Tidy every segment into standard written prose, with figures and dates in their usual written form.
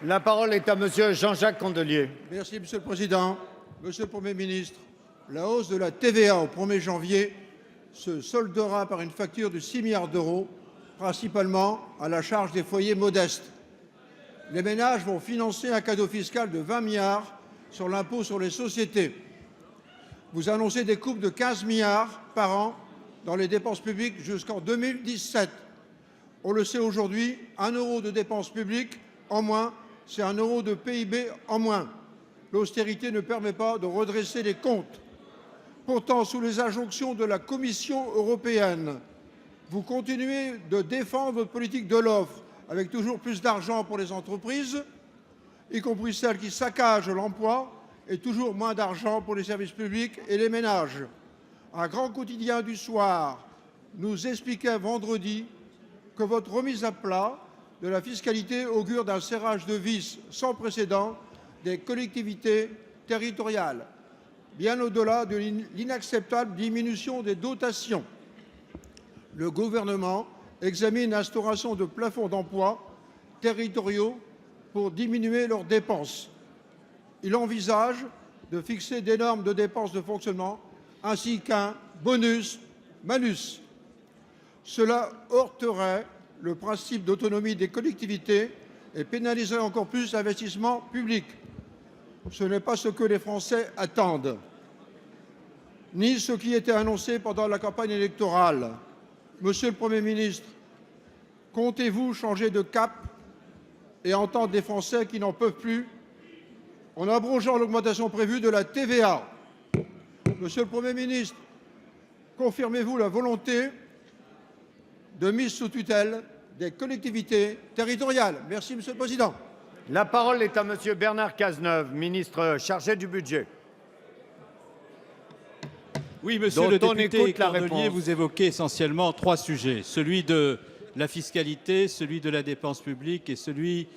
La parole est à Monsieur Jean-Jacques Candelier. Merci, Monsieur le Président. Monsieur le Premier ministre, la hausse de la TVA au 1er janvier se soldera par une facture de 6 milliards d'euros, principalement à la charge des foyers modestes. Les ménages vont financer un cadeau fiscal de 20 milliards sur l'impôt sur les sociétés. Vous annoncez des coupes de 15 milliards par an dans les dépenses publiques jusqu'en 2017. On le sait aujourd'hui, 1 euro de dépenses publiques en moins, c'est 1 euro de PIB en moins. L'austérité ne permet pas de redresser les comptes. Pourtant, sous les injonctions de la Commission européenne, vous continuez de défendre votre politique de l'offre avec toujours plus d'argent pour les entreprises, y compris celles qui saccagent l'emploi, et toujours moins d'argent pour les services publics et les ménages. Un grand quotidien du soir nous expliquait vendredi que votre remise à plat de la fiscalité augure d'un serrage de vis sans précédent des collectivités territoriales, bien au-delà de l'inacceptable diminution des dotations. Le gouvernement examine l'instauration de plafonds d'emplois territoriaux pour diminuer leurs dépenses. Il envisage de fixer des normes de dépenses de fonctionnement ainsi qu'un bonus-malus. Cela heurterait le principe d'autonomie des collectivités et pénaliserait encore plus l'investissement public. Ce n'est pas ce que les Français attendent, ni ce qui était annoncé pendant la campagne électorale. Monsieur le Premier ministre, comptez-vous changer de cap et entendre des Français qui n'en peuvent plus en abrogeant l'augmentation prévue de la TVA? Monsieur le Premier ministre, confirmez-vous la volonté de mise sous tutelle des collectivités territoriales? Merci, Monsieur le Président. La parole est à Monsieur Bernard Cazeneuve, ministre chargé du budget. Oui, monsieur le député Candelier, réponse. vous évoquez essentiellement 3 sujets. Celui de la fiscalité, celui de la dépense publique et celui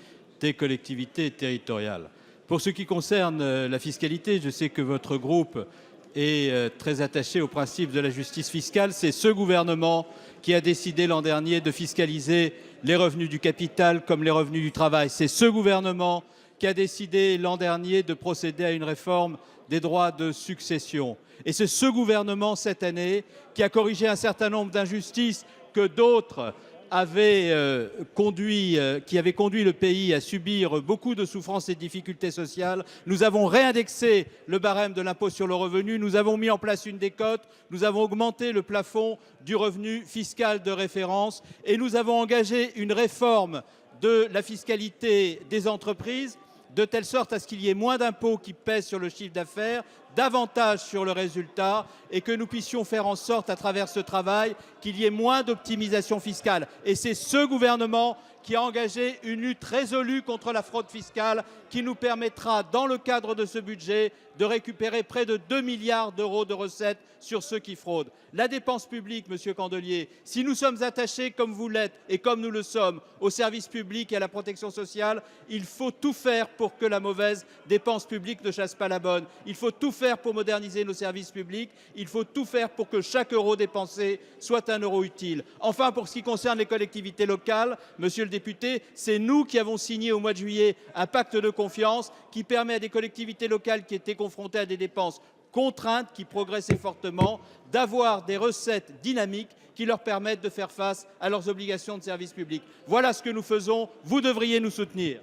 des collectivités territoriales. Pour ce qui concerne la fiscalité, je sais que votre groupe est très attaché au principe de la justice fiscale. C'est ce gouvernement qui a décidé l'an dernier de fiscaliser les revenus du capital comme les revenus du travail. C'est ce gouvernement qui a décidé l'an dernier de procéder à une réforme des droits de succession. Et c'est ce gouvernement, cette année, qui a corrigé un certain nombre d'injustices que d'autres avaient conduit le pays à subir beaucoup de souffrances et de difficultés sociales. Nous avons réindexé le barème de l'impôt sur le revenu, nous avons mis en place une décote, nous avons augmenté le plafond du revenu fiscal de référence et nous avons engagé une réforme de la fiscalité des entreprises de telle sorte à ce qu'il y ait moins d'impôts qui pèsent sur le chiffre d'affaires, davantage sur le résultat, et que nous puissions faire en sorte, à travers ce travail, qu'il y ait moins d'optimisation fiscale. Et c'est ce gouvernement qui a engagé une lutte résolue contre la fraude fiscale qui nous permettra, dans le cadre de ce budget, de récupérer près de 2 milliards d'euros de recettes sur ceux qui fraudent. La dépense publique, Monsieur Candelier, si nous sommes attachés, comme vous l'êtes et comme nous le sommes, au service public et à la protection sociale, il faut tout faire pour que la mauvaise dépense publique ne chasse pas la bonne. Il faut tout faire pour moderniser nos services publics. Il faut tout faire pour que chaque euro dépensé soit un euro utile. Enfin, pour ce qui concerne les collectivités locales, Monsieur le député, c'est nous qui avons signé au mois de juillet un pacte de confiance qui permet à des collectivités locales qui étaient confrontées à des dépenses contraintes, qui progressaient fortement, d'avoir des recettes dynamiques qui leur permettent de faire face à leurs obligations de service public. Voilà ce que nous faisons. Vous devriez nous soutenir.